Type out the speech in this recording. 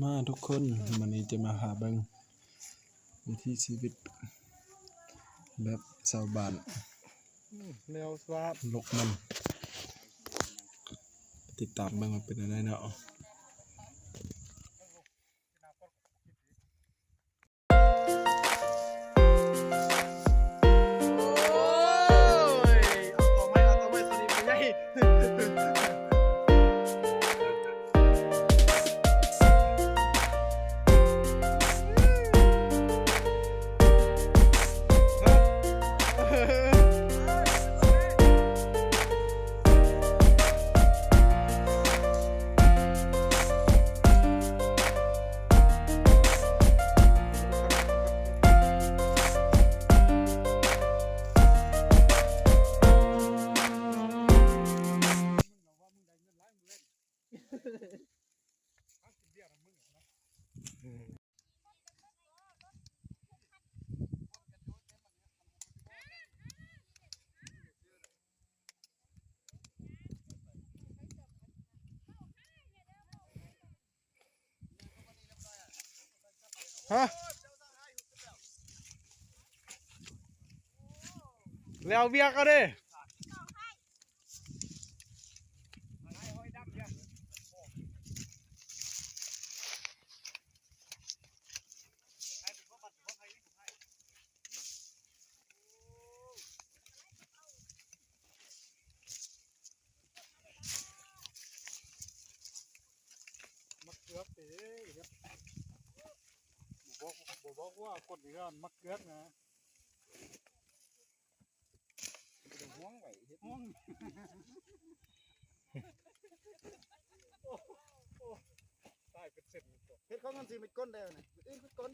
มาทุกคนวันนี้จะมาหาเบิ่งวิถีชีวิตแบบชาวบ้านแนวสวาดลกมันติดตามเบิ่งมันเป็นอะไรเนาะฮะแล้วเบียกก็ได้มักเกือกเต๋บอกว่าคนนี้ก็มักเกือกนะห่วงไว้ห่วงตายเป็นเส้นเฮ็ดเขาเงินสิมันก้นแล้วนะอื่นคือก้น